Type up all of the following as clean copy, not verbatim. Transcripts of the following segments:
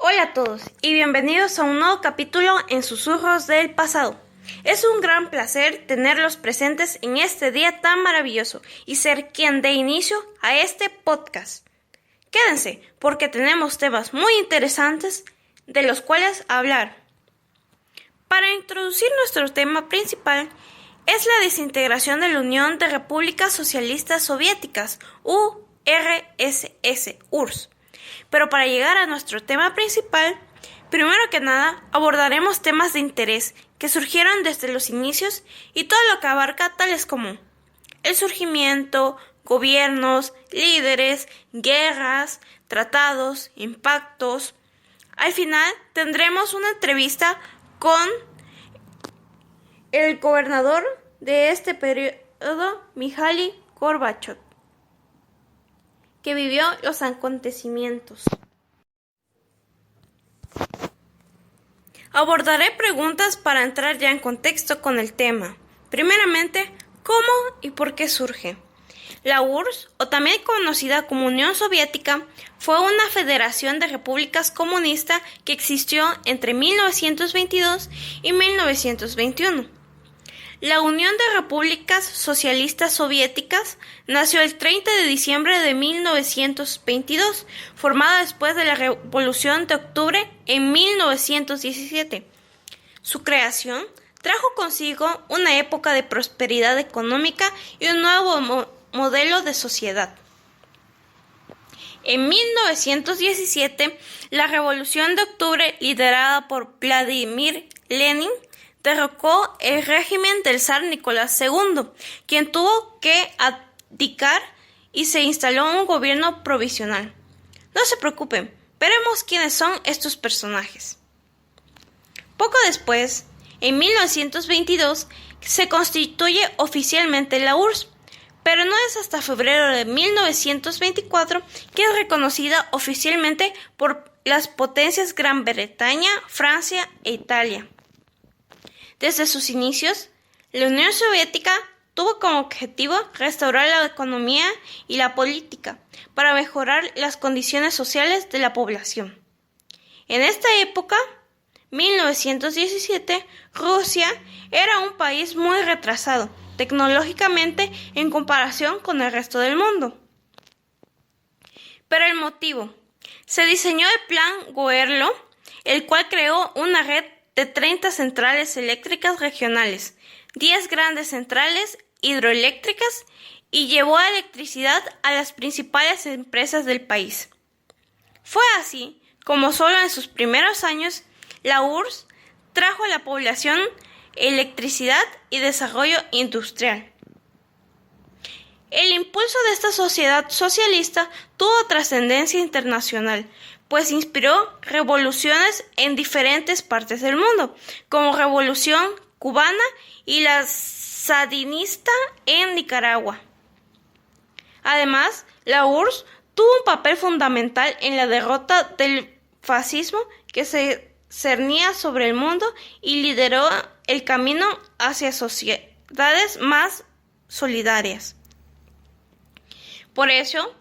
Hola a todos y bienvenidos a un nuevo capítulo en Susurros del Pasado. Es un gran placer tenerlos presentes en este día tan maravilloso y ser quien dé inicio a este podcast. Quédense porque tenemos temas muy interesantes de los cuales hablar. Para introducir nuestro tema principal es la desintegración de la Unión de Repúblicas Socialistas Soviéticas, URSS. Pero para llegar a nuestro tema principal, primero que nada abordaremos temas de interés que surgieron desde los inicios y todo lo que abarca tales como el surgimiento, gobiernos, líderes, guerras, tratados, impactos. Al final tendremos una entrevista con el gobernador de este periodo, Mikhail Gorbachev, que vivió los acontecimientos. Abordaré preguntas para entrar ya en contexto con el tema. Primeramente, ¿cómo y por qué surge? La URSS, o también conocida como Unión Soviética, fue una federación de repúblicas comunistas que existió entre 1922 y 1921. La Unión de Repúblicas Socialistas Soviéticas nació el 30 de diciembre de 1922, formada después de la Revolución de Octubre en 1917. Su creación trajo consigo una época de prosperidad económica y un nuevo modelo de sociedad. En 1917, la Revolución de Octubre, liderada por Vladimir Lenin, derrocó el régimen del zar Nicolás II, quien tuvo que abdicar y se instaló un gobierno provisional. No se preocupen, veremos quiénes son estos personajes. Poco después, en 1922, se constituye oficialmente la URSS, pero no es hasta febrero de 1924 que es reconocida oficialmente por las potencias Gran Bretaña, Francia e Italia. Desde sus inicios, la Unión Soviética tuvo como objetivo restaurar la economía y la política para mejorar las condiciones sociales de la población. En esta época, 1917, Rusia era un país muy retrasado tecnológicamente en comparación con el resto del mundo. Pero el motivo: se diseñó el Plan Goerlo, el cual creó una red de 30 centrales eléctricas regionales, 10 grandes centrales hidroeléctricas y llevó electricidad a las principales empresas del país. Fue así como solo en sus primeros años la URSS trajo a la población electricidad y desarrollo industrial. El impulso de esta sociedad socialista tuvo trascendencia internacional, pues inspiró revoluciones en diferentes partes del mundo, como Revolución Cubana y la Sandinista en Nicaragua. Además, la URSS tuvo un papel fundamental en la derrota del fascismo que se cernía sobre el mundo y lideró el camino hacia sociedades más solidarias. Por eso,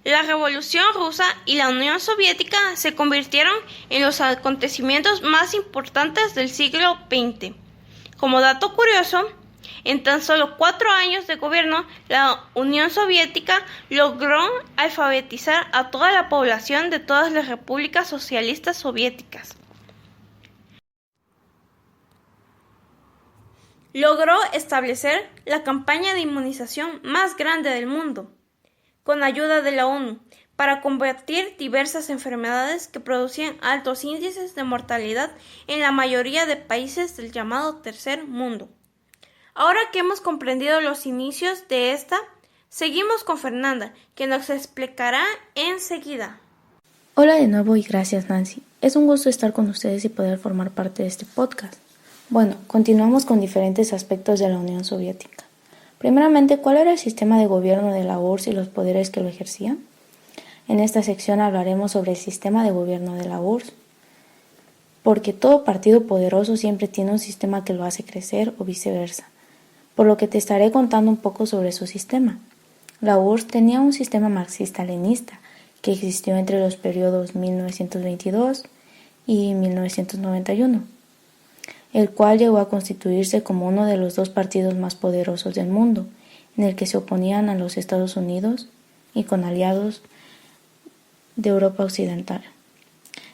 la Revolución Rusa y la Unión Soviética se convirtieron en los acontecimientos más importantes del siglo XX. Como dato curioso, en tan solo 4 años de gobierno, la Unión Soviética logró alfabetizar a toda la población de todas las repúblicas socialistas soviéticas. Logró establecer la campaña de inmunización más grande del mundo, con ayuda de la ONU, para combatir diversas enfermedades que producían altos índices de mortalidad en la mayoría de países del llamado Tercer Mundo. Ahora que hemos comprendido los inicios de esta, seguimos con Fernanda, que nos explicará enseguida. Hola de nuevo y gracias, Nancy. Es un gusto estar con ustedes y poder formar parte de este podcast. Bueno, continuamos con diferentes aspectos de la Unión Soviética. Primeramente, ¿cuál era el sistema de gobierno de la URSS y los poderes que lo ejercían? En esta sección hablaremos sobre el sistema de gobierno de la URSS, porque todo partido poderoso siempre tiene un sistema que lo hace crecer o viceversa, por lo que te estaré contando un poco sobre su sistema. La URSS tenía un sistema marxista-leninista que existió entre los periodos 1922 y 1991, el cual llegó a constituirse como uno de los dos partidos más poderosos del mundo, en el que se oponían a los Estados Unidos y con aliados de Europa Occidental.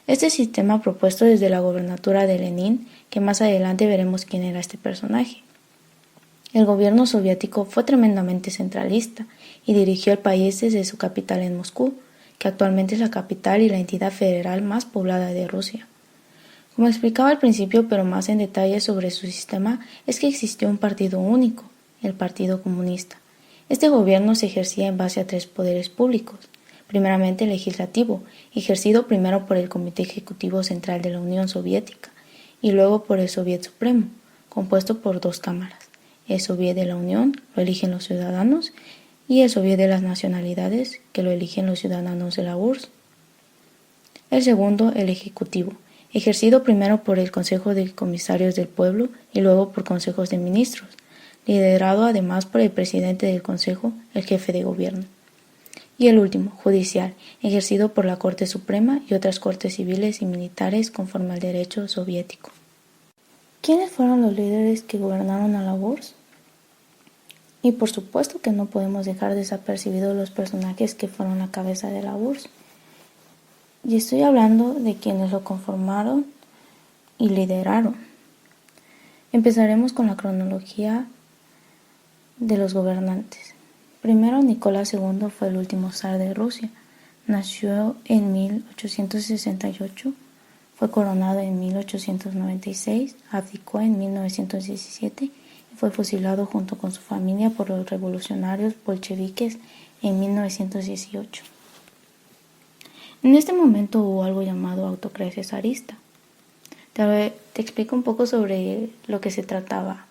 Este sistema propuesto desde la gobernatura de Lenin, que más adelante veremos quién era este personaje. El gobierno soviético fue tremendamente centralista y dirigió el país desde su capital en Moscú, que actualmente es la capital y la entidad federal más poblada de Rusia. Como explicaba al principio, pero más en detalle sobre su sistema, es que existió un partido único, el Partido Comunista. Este gobierno se ejercía en base a tres poderes públicos. Primeramente el legislativo, ejercido primero por el Comité Ejecutivo Central de la Unión Soviética y luego por el Soviet Supremo, compuesto por dos cámaras. El Soviet de la Unión lo eligen los ciudadanos y el Soviet de las Nacionalidades, que lo eligen los ciudadanos de la URSS. El segundo, el Ejecutivo, ejercido primero por el Consejo de Comisarios del Pueblo y luego por consejos de ministros, liderado además por el presidente del Consejo, el jefe de gobierno. Y el último, judicial, ejercido por la Corte Suprema y otras cortes civiles y militares conforme al derecho soviético. ¿Quiénes fueron los líderes que gobernaron a la URSS? Y por supuesto que no podemos dejar desapercibidos los personajes que fueron la cabeza de la URSS. Y estoy hablando de quienes lo conformaron y lideraron. Empezaremos con la cronología de los gobernantes. Primero, Nicolás II fue el último zar de Rusia. Nació en 1868, fue coronado en 1896, abdicó en 1917 y fue fusilado junto con su familia por los revolucionarios bolcheviques en 1918. En este momento hubo algo llamado autocracia zarista. Te explico un poco sobre lo que se trataba.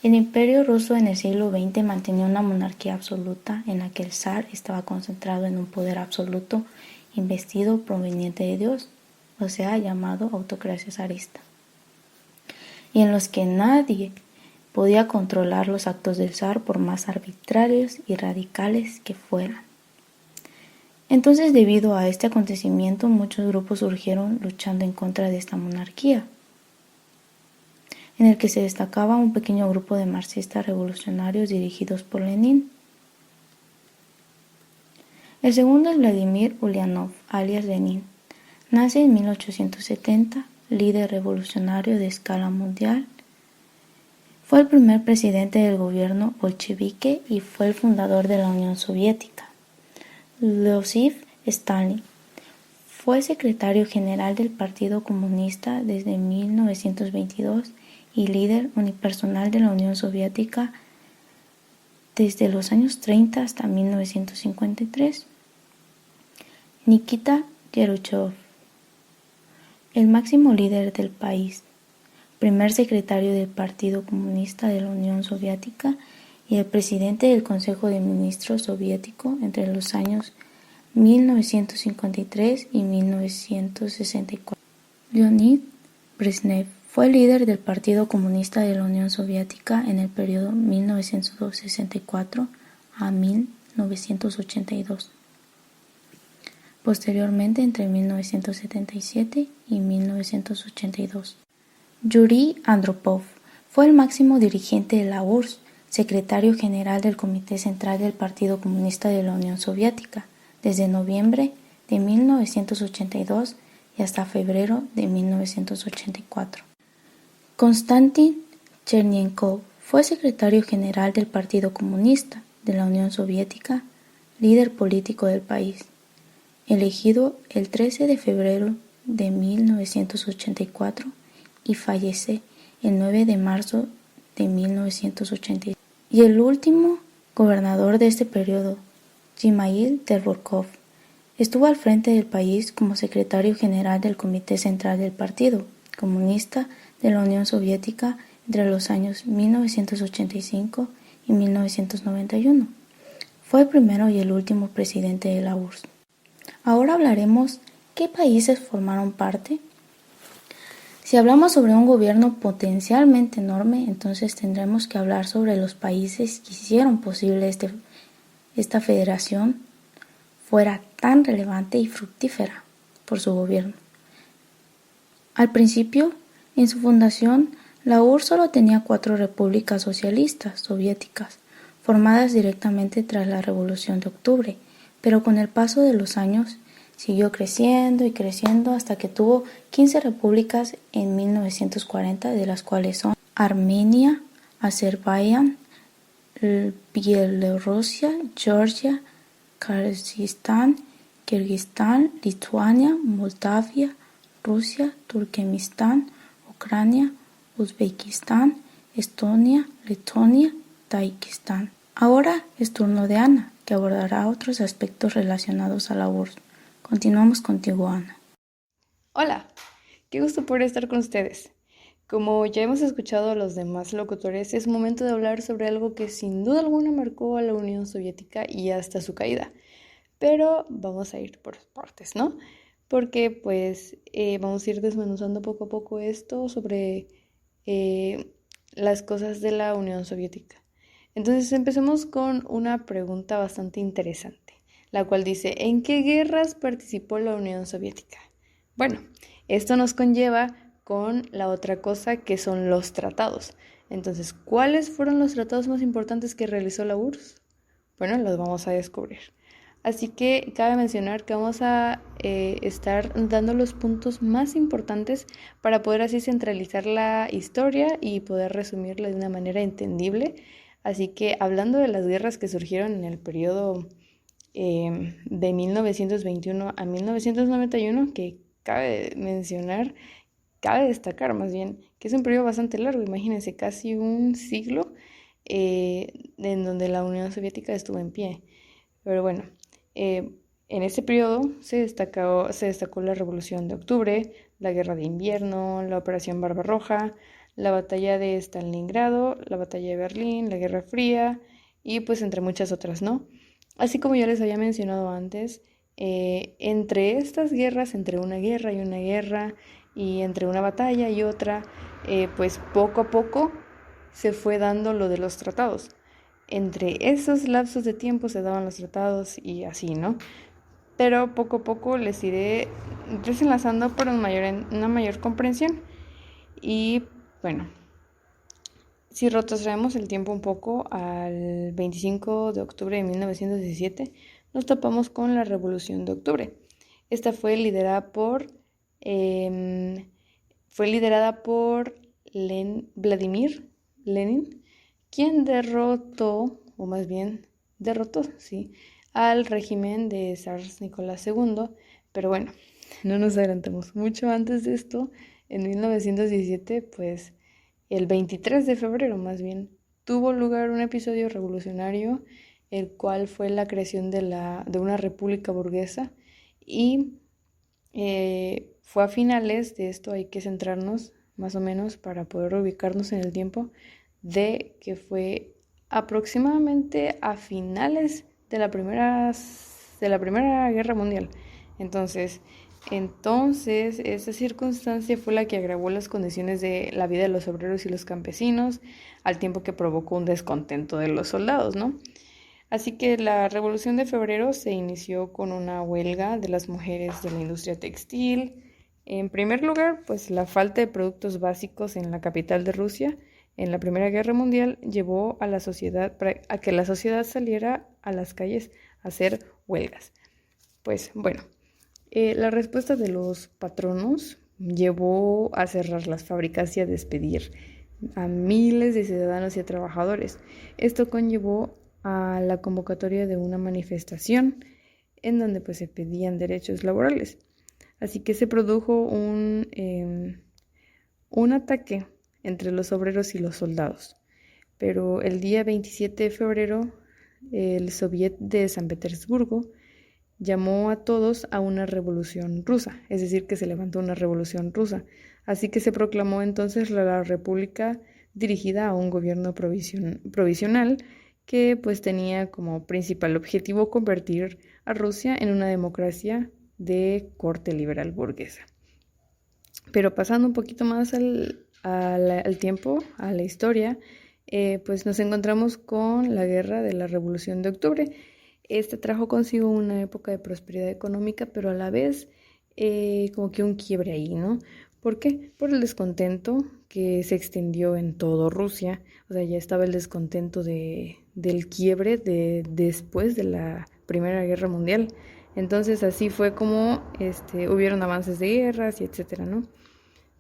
El Imperio ruso en el siglo XX mantenía una monarquía absoluta en la que el zar estaba concentrado en un poder absoluto investido proveniente de Dios, o sea, llamado autocracia zarista, y en los que nadie podía controlar los actos del zar por más arbitrarios y radicales que fueran. Entonces, debido a este acontecimiento, muchos grupos surgieron luchando en contra de esta monarquía, en el que se destacaba un pequeño grupo de marxistas revolucionarios dirigidos por Lenin. El segundo es Vladimir Ulyanov, alias Lenin. Nace en 1870, líder revolucionario de escala mundial. Fue el primer presidente del gobierno bolchevique y fue el fundador de la Unión Soviética. Joseph Stalin fue secretario general del Partido Comunista desde 1922 y líder unipersonal de la Unión Soviética desde los años 30 hasta 1953. Nikita Khrushchev, el máximo líder del país, primer secretario del Partido Comunista de la Unión Soviética y el presidente del Consejo de Ministros soviético entre los años 1953 y 1964. Leonid Brezhnev fue líder del Partido Comunista de la Unión Soviética en el periodo 1964 a 1982. Posteriormente, entre 1977 y 1982. Yuri Andropov fue el máximo dirigente de la URSS, secretario general del Comité Central del Partido Comunista de la Unión Soviética, desde noviembre de 1982 y hasta febrero de 1984. Konstantin Chernienkov fue secretario general del Partido Comunista de la Unión Soviética, líder político del país, elegido el 13 de febrero de 1984 y fallece el 9 de marzo de 1986. Y el último gobernador de este periodo, Mikhail Gorbachev, estuvo al frente del país como secretario general del Comité Central del Partido Comunista de la Unión Soviética entre los años 1985 y 1991. Fue el primero y el último presidente de la URSS. Ahora hablaremos qué países formaron parte. Si hablamos sobre un gobierno potencialmente enorme, entonces tendremos que hablar sobre los países que hicieron posible esta federación fuera tan relevante y fructífera por su gobierno. Al principio, en su fundación, la URSS solo tenía 4 repúblicas socialistas soviéticas, formadas directamente tras la Revolución de Octubre, pero con el paso de los años siguió creciendo y creciendo hasta que tuvo 15 repúblicas en 1940, de las cuales son Armenia, Azerbaiyán, Bielorrusia, Georgia, Kazajistán, Kirguistán, Lituania, Moldavia, Rusia, Turkmenistán, Ucrania, Uzbekistán, Estonia, Letonia, Tayikistán. Ahora es turno de Ana, que abordará otros aspectos relacionados a la URSS. Continuamos contigo, Ana. Hola, qué gusto poder estar con ustedes. Como ya hemos escuchado a los demás locutores, es momento de hablar sobre algo que sin duda alguna marcó a la Unión Soviética y hasta su caída. Pero vamos a ir por partes, ¿no? Porque vamos a ir desmenuzando poco a poco esto sobre las cosas de la Unión Soviética. Entonces empecemos con una pregunta bastante interesante, la cual dice, ¿en qué guerras participó la Unión Soviética? Bueno, esto nos conlleva con la otra cosa que son los tratados. Entonces, ¿cuáles fueron los tratados más importantes que realizó la URSS? Bueno, los vamos a descubrir. Así que cabe mencionar que vamos a estar dando los puntos más importantes para poder así centralizar la historia y poder resumirla de una manera entendible. Así que hablando de las guerras que surgieron en el periodo de 1921 a 1991, que cabe destacar más bien, que es un periodo bastante largo, imagínense, casi un siglo en donde la Unión Soviética estuvo en pie. Pero bueno, en este periodo se destacó la Revolución de Octubre, la Guerra de Invierno, la Operación Barbarroja, la Batalla de Stalingrado, la Batalla de Berlín, la Guerra Fría y pues entre muchas otras, ¿no? Así como ya les había mencionado antes, entre estas guerras, entre una guerra y una guerra, y entre una batalla y otra, pues poco a poco se fue dando lo de los tratados. Entre esos lapsos de tiempo se daban los tratados y así, ¿no? Pero poco a poco les iré desenlazando para una mayor comprensión. Y bueno, si retrocedemos el tiempo un poco al 25 de octubre de 1917, nos topamos con la Revolución de Octubre. Esta fue liderada por Vladimir Lenin, quien derrotó, sí, al régimen de Zar Nicolás II. Pero bueno, no nos adelantemos mucho antes de esto. En 1917, pues el 23 de febrero más bien, tuvo lugar un episodio revolucionario, el cual fue la creación de una república burguesa y fue a finales de esto, hay que centrarnos más o menos para poder ubicarnos en el tiempo, de que fue aproximadamente a finales de la Primera Guerra Mundial. Entonces, esa circunstancia fue la que agravó las condiciones de la vida de los obreros y los campesinos, al tiempo que provocó un descontento de los soldados, ¿no? Así que la Revolución de Febrero se inició con una huelga de las mujeres de la industria textil. En primer lugar, pues la falta de productos básicos en la capital de Rusia en la Primera Guerra Mundial llevó a que la sociedad saliera a las calles a hacer huelgas. Pues bueno, la respuesta de los patronos llevó a cerrar las fábricas y a despedir a miles de ciudadanos y a trabajadores. Esto conllevó a la convocatoria de una manifestación en donde pues se pedían derechos laborales. Así que se produjo un ataque entre los obreros y los soldados. Pero el día 27 de febrero, el Soviet de San Petersburgo llamó a todos a una revolución rusa, es decir, que se levantó una revolución rusa. Así que se proclamó entonces la república dirigida a un gobierno provisional que pues tenía como principal objetivo convertir a Rusia en una democracia de corte liberal burguesa. Pero pasando un poquito más al tiempo, a la historia, pues nos encontramos con la guerra de la Revolución de Octubre. Esta trajo consigo una época de prosperidad económica, pero a la vez como que un quiebre ahí, ¿no? ¿Por qué? Por el descontento que se extendió en todo Rusia. O sea, ya estaba el descontento del quiebre después de la Primera Guerra Mundial. Entonces así fue como hubieron avances de guerras y etcétera, ¿no?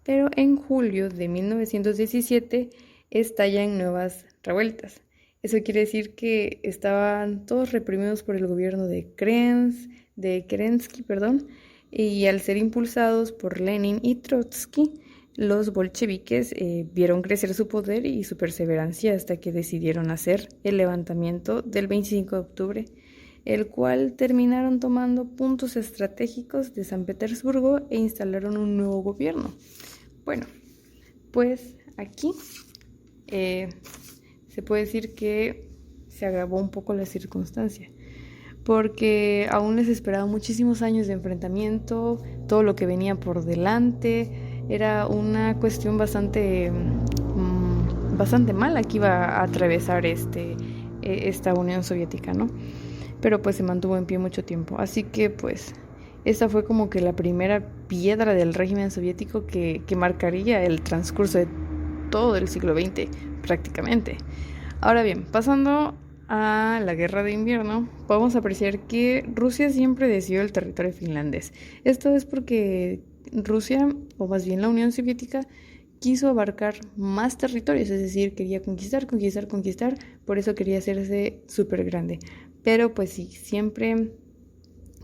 Pero en julio de 1917 estallan nuevas revueltas. Eso quiere decir que estaban todos reprimidos por el gobierno de Kerensky, y al ser impulsados por Lenin y Trotsky, los bolcheviques vieron crecer su poder y su perseverancia hasta que decidieron hacer el levantamiento del 25 de octubre, el cual terminaron tomando puntos estratégicos de San Petersburgo e instalaron un nuevo gobierno. Bueno, pues aquí se puede decir que se agravó un poco la circunstancia, porque aún les esperaba muchísimos años de enfrentamiento, todo lo que venía por delante, era una cuestión bastante mala que iba a atravesar esta Unión Soviética, ¿no? Pero pues se mantuvo en pie mucho tiempo, así que pues esta fue como que la primera piedra del régimen soviético que marcaría el transcurso de todo el siglo XX prácticamente. Ahora bien, pasando a la Guerra de Invierno, podemos apreciar que Rusia siempre deseó el territorio finlandés. Esto es porque Rusia, o más bien la Unión Soviética, quiso abarcar más territorios, es decir, quería conquistar, por eso quería hacerse súper grande. Pero pues sí, siempre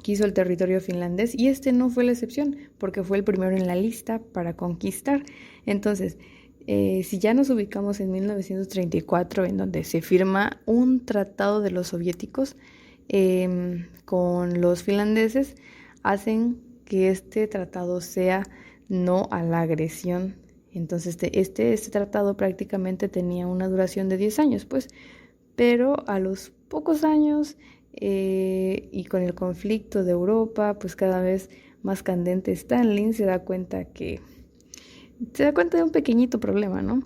quiso el territorio finlandés y este no fue la excepción, porque fue el primero en la lista para conquistar. Entonces, si ya nos ubicamos en 1934, en donde se firma un tratado de los soviéticos con los finlandeses, hacen que este tratado sea no a la agresión. Entonces, este tratado prácticamente tenía una duración de 10 años, pues, pero a los pocos años y con el conflicto de Europa, pues cada vez más candente, Stalin se da cuenta de un pequeñito problema, ¿no?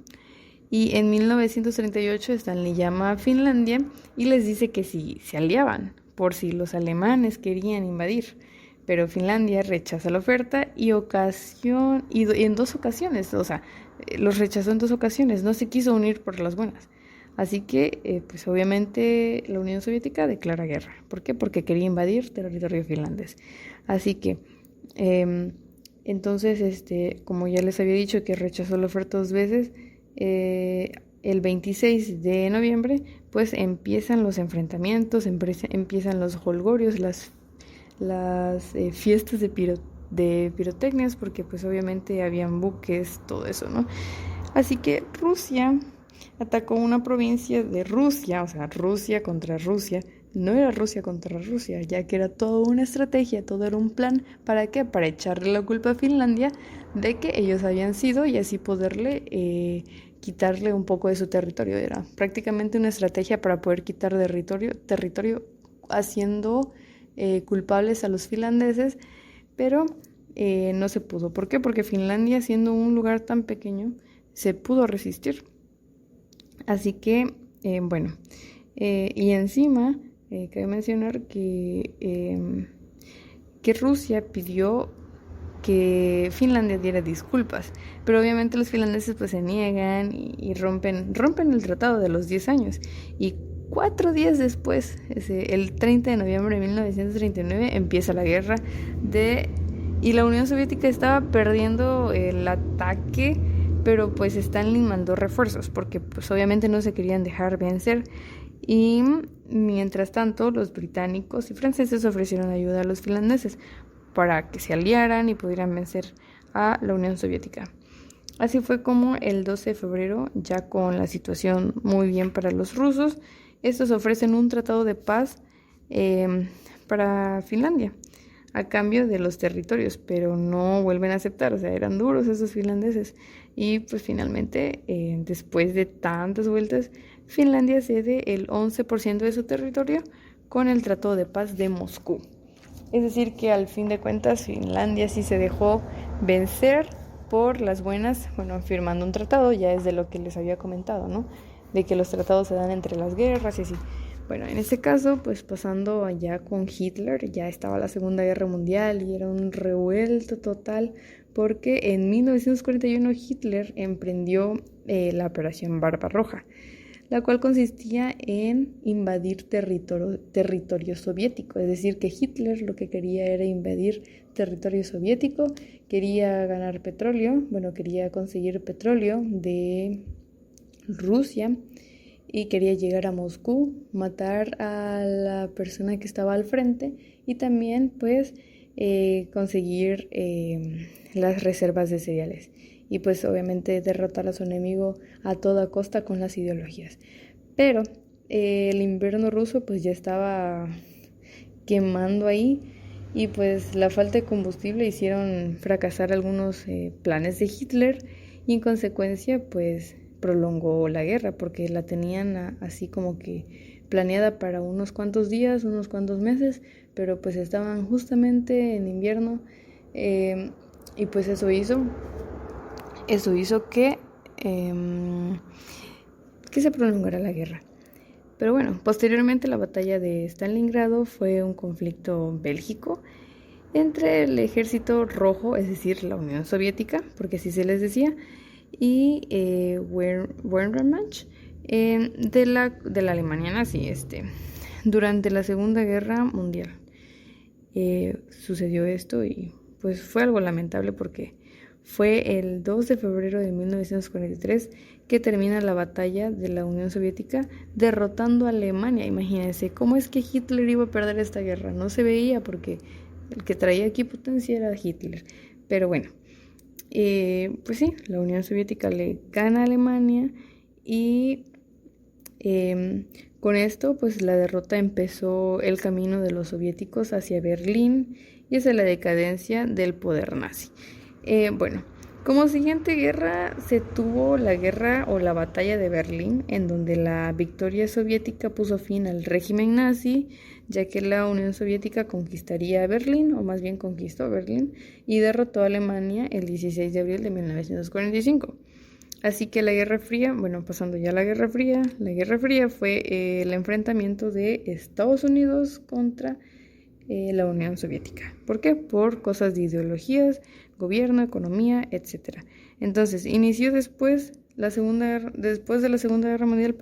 Y en 1938 Stalin llama a Finlandia y les dice que si se aliaban por si los alemanes querían invadir. Pero Finlandia rechaza la oferta y en 2 ocasiones, o sea, los rechazó en 2 ocasiones, no se quiso unir por las buenas. Así que, pues obviamente la Unión Soviética declara guerra. ¿Por qué? Porque quería invadir territorio finlandés. Así que, entonces, como ya les había dicho que rechazó la oferta 2 veces, el 26 de noviembre, pues empiezan los enfrentamientos, empiezan los holgorios, las fiestas de pirotecnias, porque pues obviamente habían buques, todo eso, ¿no? Así que Rusia atacó una provincia de Rusia, o sea, Rusia contra Rusia. No era Rusia contra Rusia, ya que era toda una estrategia, todo era un plan. ¿Para qué? Para echarle la culpa a Finlandia de que ellos habían sido y así poderle quitarle un poco de su territorio. Era prácticamente una estrategia para poder quitar territorio haciendo culpables a los finlandeses, pero no se pudo. ¿Por qué? Porque Finlandia, siendo un lugar tan pequeño, se pudo resistir. Así que, y encima, cabe mencionar que Rusia pidió que Finlandia diera disculpas, pero obviamente los finlandeses pues se niegan y rompen el tratado de los 10 años. Y 4 días después, el 30 de noviembre de 1939, empieza la guerra y la Unión Soviética estaba perdiendo el ataque, pero pues Stalin mandó refuerzos porque pues obviamente no se querían dejar vencer. Y mientras tanto, los británicos y franceses ofrecieron ayuda a los finlandeses para que se aliaran y pudieran vencer a la Unión Soviética. Así fue como el 12 de febrero, ya con la situación muy bien para los rusos, estos ofrecen un tratado de paz para Finlandia a cambio de los territorios, pero no vuelven a aceptar, o sea, eran duros esos finlandeses. Y pues finalmente, después de tantas vueltas, Finlandia cede el 11% de su territorio con el Tratado de Paz de Moscú. Es decir, que al fin de cuentas Finlandia sí se dejó vencer por las buenas, firmando un tratado, ya es de lo que les había comentado, ¿no? De que los tratados se dan entre las guerras y así. Bueno, en este caso, pues pasando allá con Hitler, ya estaba la Segunda Guerra Mundial y era un revuelto total porque en 1941 Hitler emprendió la Operación Barbarroja, la cual consistía en invadir territorio soviético. Es decir, que Hitler lo que quería era invadir territorio soviético, quería ganar petróleo, quería conseguir petróleo de Rusia y quería llegar a Moscú, matar a la persona que estaba al frente y también pues conseguir las reservas de cereales y pues obviamente derrotar a su enemigo a toda costa con las ideologías. Pero el invierno ruso pues ya estaba quemando ahí y pues la falta de combustible hicieron fracasar algunos planes de Hitler y en consecuencia pues prolongó la guerra porque la tenían así como que planeada para unos cuantos días, unos cuantos meses, pero pues estaban justamente en invierno y pues eso hizo que se prolongara la guerra. Pero bueno, posteriormente la batalla de Stalingrado fue un conflicto bélico entre el ejército rojo, es decir, la Unión Soviética, porque así se les decía, y Wehrmacht de la Alemania nazi. Durante la Segunda Guerra Mundial sucedió esto y pues fue algo lamentable porque fue el 2 de febrero de 1943 que termina la batalla de la Unión Soviética derrotando a Alemania. Imagínense, ¿cómo es que Hitler iba a perder esta guerra? No se veía porque el que traía aquí potencia era Hitler. Pero bueno, pues sí, la Unión Soviética le gana a Alemania y con esto pues la derrota empezó el camino de los soviéticos hacia Berlín y hacia la decadencia del poder nazi. Como siguiente guerra se tuvo la guerra o la batalla de Berlín, en donde la victoria soviética puso fin al régimen nazi, ya que la Unión Soviética conquistaría Berlín, o más bien conquistó Berlín, y derrotó a Alemania el 16 de abril de 1945. Así que la Guerra Fría, pasando ya a la Guerra Fría fue el enfrentamiento de Estados Unidos contra la Unión Soviética. ¿Por qué? Por cosas de ideologías, gobierno, economía, etc. Entonces, inició después de la Segunda Guerra Mundial,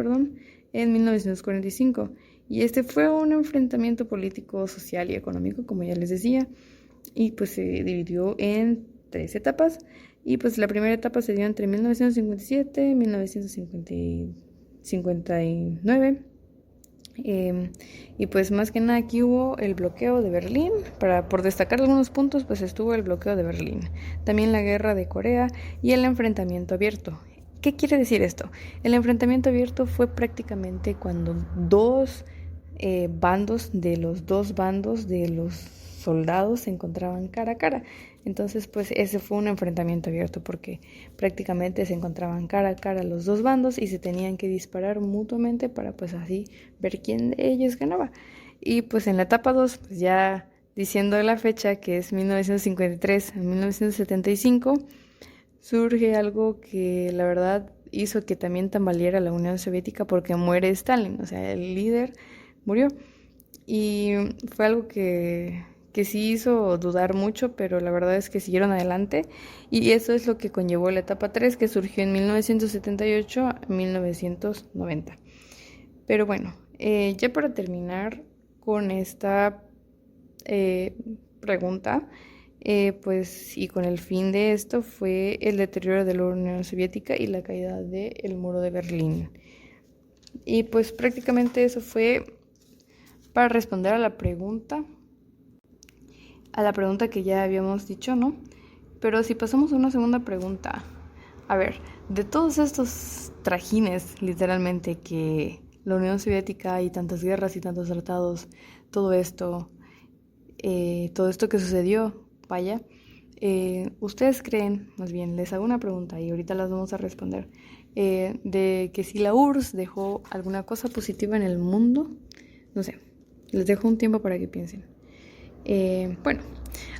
en 1945. Y fue un enfrentamiento político, social y económico, como ya les decía, y pues se dividió en 3 etapas. Y pues la primera etapa se dio entre 1957 y 1959. Y pues más que nada aquí hubo el bloqueo de Berlín. Por destacar algunos puntos, pues estuvo el bloqueo de Berlín, también la guerra de Corea y el enfrentamiento abierto. ¿Qué quiere decir esto? El enfrentamiento abierto fue prácticamente cuando dos bandos de los soldados se encontraban cara a cara. Entonces pues ese fue un enfrentamiento abierto porque prácticamente se encontraban cara a cara los dos bandos y se tenían que disparar mutuamente para pues así ver quién de ellos ganaba. Y pues en la etapa 2, pues ya diciendo la fecha que es 1953 a 1975, surge algo que la verdad hizo que también tambaleara la Unión Soviética porque muere Stalin, o sea, el líder murió. Y fue algo que sí hizo dudar mucho, pero la verdad es que siguieron adelante y eso es lo que conllevó la etapa 3 que surgió en 1978 a 1990. Pero bueno, ya para terminar con esta pregunta, pues y con el fin de esto fue el deterioro de la Unión Soviética y la caída del muro de Berlín. Y pues prácticamente eso fue para responder a la pregunta que ya habíamos dicho, ¿no? Pero si pasamos a una segunda pregunta, a ver, de todos estos trajines, literalmente, que la Unión Soviética y tantas guerras y tantos tratados, todo esto que sucedió, vaya, ¿ustedes creen, más bien, les hago una pregunta y ahorita las vamos a responder, de que si la URSS dejó alguna cosa positiva en el mundo? No sé, les dejo un tiempo para que piensen.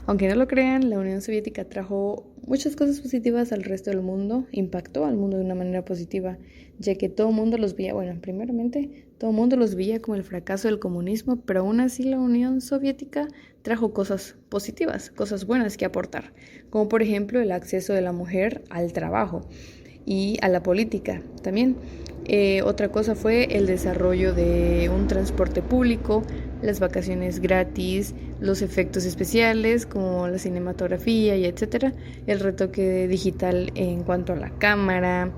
Aunque no lo crean, la Unión Soviética trajo muchas cosas positivas al resto del mundo, impactó al mundo de una manera positiva, ya que todo el mundo los veía, primeramente, todo el mundo los veía como el fracaso del comunismo, pero aún así la Unión Soviética trajo cosas positivas, cosas buenas que aportar, como por ejemplo el acceso de la mujer al trabajo y a la política también. Otra cosa fue el desarrollo de un transporte público, las vacaciones gratis, los efectos especiales como la cinematografía y etcétera, el retoque digital en cuanto a la cámara,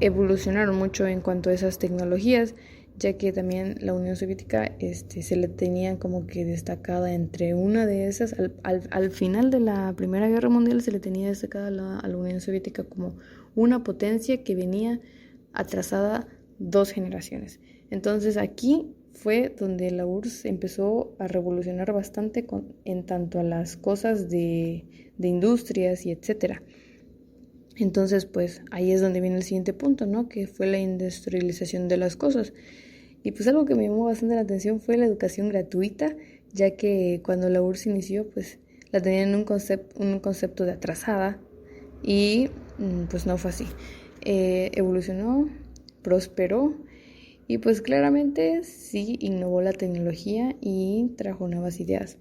evolucionaron mucho en cuanto a esas tecnologías, ya que también la Unión Soviética se le tenía como que destacada entre una de esas, al final de la Primera Guerra Mundial se le tenía destacada a la Unión Soviética como una potencia que venía atrasada 2 generaciones. Entonces aquí fue donde la URSS empezó a revolucionar bastante en tanto a las cosas de industrias y etcétera. Entonces, pues ahí es donde viene el siguiente punto, ¿no? Que fue la industrialización de las cosas. Y pues algo que me llamó bastante la atención fue la educación gratuita, ya que cuando la URSS inició, pues la tenían en un concepto de atrasada y pues no fue así. Evolucionó, prosperó y pues claramente sí innovó la tecnología y trajo nuevas ideas.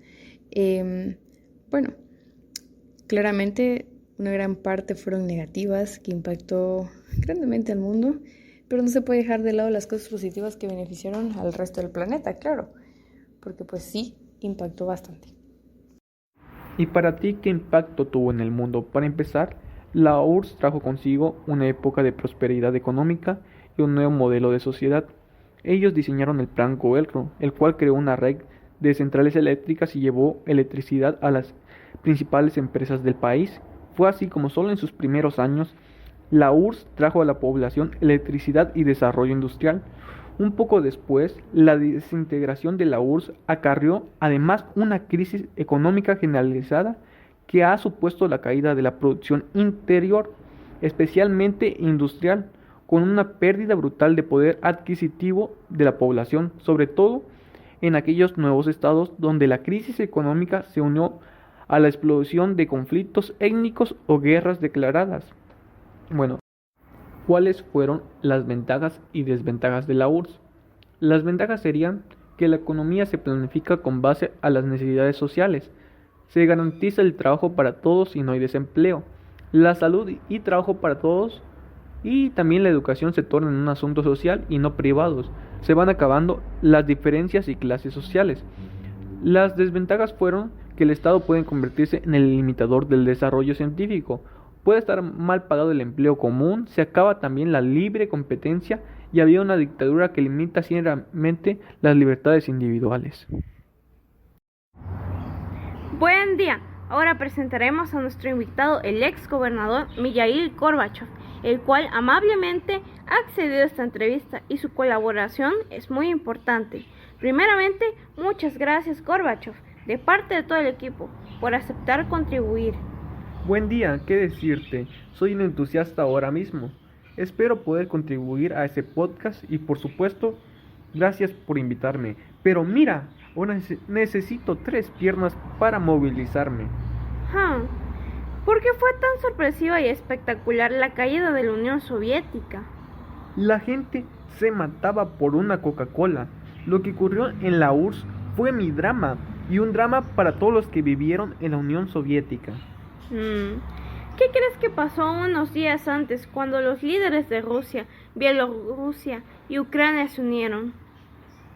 Claramente una gran parte fueron negativas, que impactó grandemente al mundo, pero no se puede dejar de lado las cosas positivas que beneficiaron al resto del planeta, claro, porque pues sí impactó bastante. ¿Y para ti qué impacto tuvo en el mundo? Para empezar, la URSS trajo consigo una época de prosperidad económica y un nuevo modelo de sociedad. Ellos diseñaron el Plan Goelro, el cual creó una red de centrales eléctricas y llevó electricidad a las principales empresas del país. Fue así como solo en sus primeros años la URSS trajo a la población electricidad y desarrollo industrial. Un poco después, la desintegración de la URSS acarreó además una crisis económica generalizada que ha supuesto la caída de la producción interior, especialmente industrial, con una pérdida brutal de poder adquisitivo de la población, sobre todo en aquellos nuevos estados donde la crisis económica se unió a la explosión de conflictos étnicos o guerras declaradas. ¿Cuáles fueron las ventajas y desventajas de la URSS? Las ventajas serían que la economía se planifica con base a las necesidades sociales, se garantiza el trabajo para todos y no hay desempleo, la salud y trabajo para todos, y también la educación se torna en un asunto social y no privados, se van acabando las diferencias y clases sociales. Las desventajas fueron que el Estado puede convertirse en el limitador del desarrollo científico, puede estar mal pagado el empleo común, se acaba también la libre competencia y había una dictadura que limita seriamente las libertades individuales. Buen día, ahora presentaremos a nuestro invitado, el ex gobernador Mijaíl Gorbachov, el cual amablemente ha accedido a esta entrevista y su colaboración es muy importante. Primeramente, muchas gracias Gorbachov, de parte de todo el equipo, por aceptar contribuir. Buen día, ¿qué decirte? Soy un entusiasta ahora mismo. Espero poder contribuir a ese podcast y por supuesto, gracias por invitarme. Pero mira, ahora necesito 3 piernas para movilizarme. ¿Por qué fue tan sorpresiva y espectacular la caída de la Unión Soviética? La gente se mataba por una Coca-Cola. Lo que ocurrió en la URSS fue mi drama y un drama para todos los que vivieron en la Unión Soviética. ¿Qué crees que pasó unos días antes cuando los líderes de Rusia, Bielorrusia y Ucrania se unieron?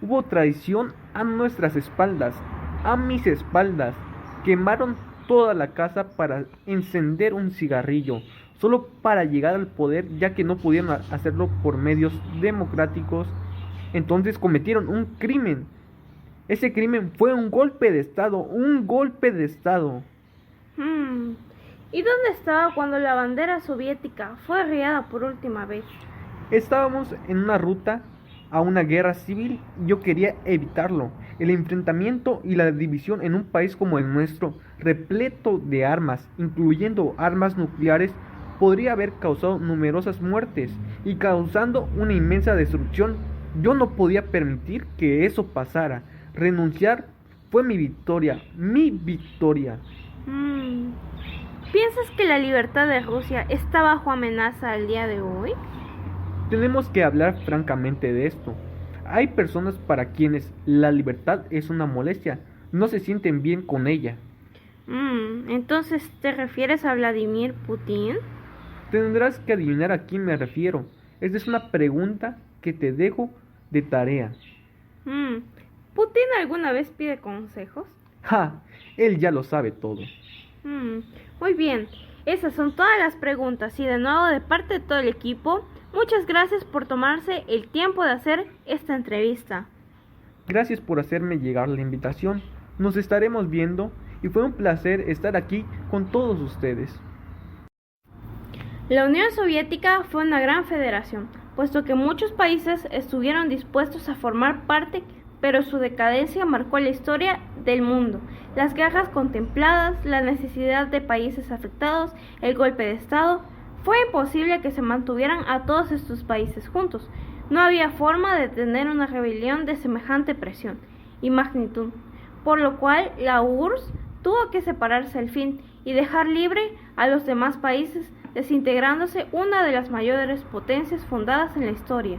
Hubo traición a nuestras espaldas, a mis espaldas. Quemaron toda la casa para encender un cigarrillo, solo para llegar al poder, ya que no pudieron hacerlo por medios democráticos. Entonces cometieron un crimen. Ese crimen fue un golpe de Estado, ¿Y dónde estaba cuando la bandera soviética fue arriada por última vez? Estábamos en una ruta a una guerra civil y yo quería evitarlo. El enfrentamiento y la división en un país como el nuestro, repleto de armas, incluyendo armas nucleares, podría haber causado numerosas muertes y causando una inmensa destrucción. Yo no podía permitir que eso pasara. Renunciar Fue mi victoria, mi victoria. ¿Piensas que la libertad de Rusia está bajo amenaza al día de hoy? Tenemos que hablar francamente de esto. Hay personas para quienes la libertad es una molestia, no se sienten bien con ella. Entonces, ¿te refieres a Vladimir Putin? Tendrás que adivinar a quién me refiero. Esta es una pregunta que te dejo de tarea. ¿Putin alguna vez pide consejos? ¡Ja! Él ya lo sabe todo. Muy bien, esas son todas las preguntas y de nuevo de parte de todo el equipo, muchas gracias por tomarse el tiempo de hacer esta entrevista. Gracias por hacerme llegar la invitación. Nos estaremos viendo y fue un placer estar aquí con todos ustedes. La Unión Soviética fue una gran federación, puesto que muchos países estuvieron dispuestos a formar parte, pero su decadencia marcó la historia del mundo. Las guerras contempladas, la necesidad de países afectados, el golpe de Estado, fue imposible que se mantuvieran a todos estos países juntos. No había forma de detener una rebelión de semejante presión y magnitud, por lo cual la URSS tuvo que separarse al fin y dejar libre a los demás países, desintegrándose una de las mayores potencias fundadas en la historia.